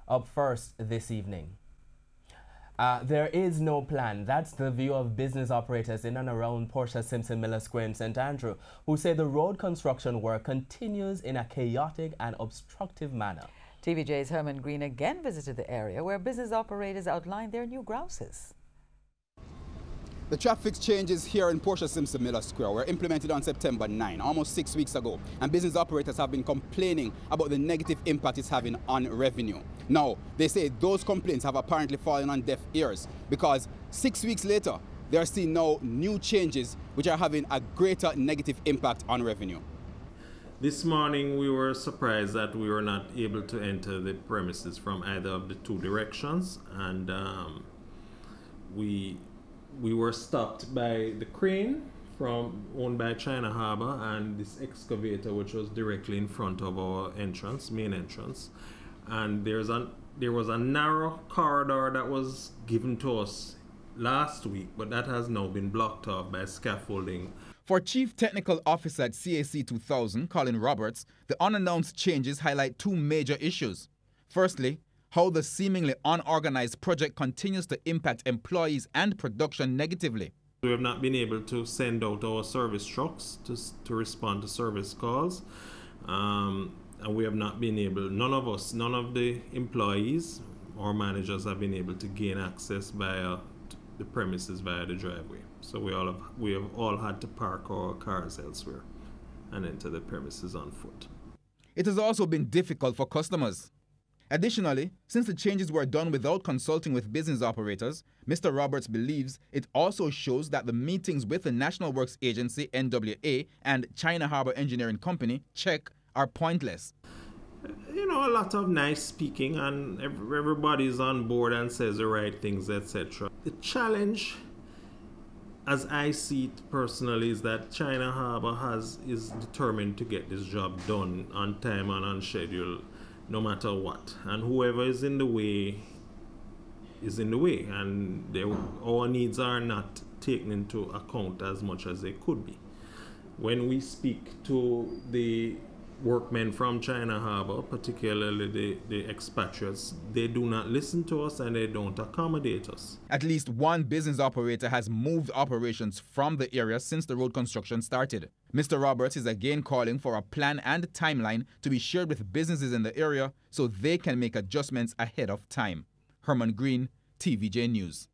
Up first this evening. There is no plan. That's the view of business operators in and around Portia Simpson Miller Square in St. Andrew, who say the road construction work continues in a chaotic and obstructive manner. TVJ's Herman Green again visited the area where business operators outlined their new grouses. The traffic changes here in Portia Simpson Miller Square were implemented on September 9, almost 6 weeks ago, and business operators have been complaining about the negative impact it's having on revenue. Now, they say those complaints have apparently fallen on deaf ears because 6 weeks later, they are seeing now new changes which are having a greater negative impact on revenue. This morning we were surprised that we were not able to enter the premises from either of the two directions, and we were stopped by the crane owned by China Harbor and this excavator which was directly in front of our entrance, main entrance. And there was a narrow corridor that was given to us last week, but that has now been blocked off by scaffolding. For Chief Technical Officer at CAC 2000, Colin Roberts, the unannounced changes highlight two major issues. Firstly, how the seemingly unorganized project continues to impact employees and production negatively. We have not been able to send out our service trucks to respond to service calls. And we have not been able, none of the employees or managers have been able to gain access via the premises via the driveway. So we have all had to park our cars elsewhere and enter the premises on foot. It has also been difficult for customers. Additionally, since the changes were done without consulting with business operators, Mr. Roberts believes it also shows that the meetings with the National Works Agency, NWA, and China Harbor Engineering Company, CHEC, are pointless. You know, a lot of nice speaking and everybody's on board and says the right things, etc. The challenge, as I see it personally, is that China Harbor is determined to get this job done on time and on schedule, no matter what. And whoever is in the way is in the way, and our needs are not taken into account as much as they could be. When we speak to the workmen from China Harbor, particularly the expatriates, they do not listen to us and they don't accommodate us. At least one business operator has moved operations from the area since the road construction started. Mr. Roberts is again calling for a plan and timeline to be shared with businesses in the area so they can make adjustments ahead of time. Herman Green, TVJ News.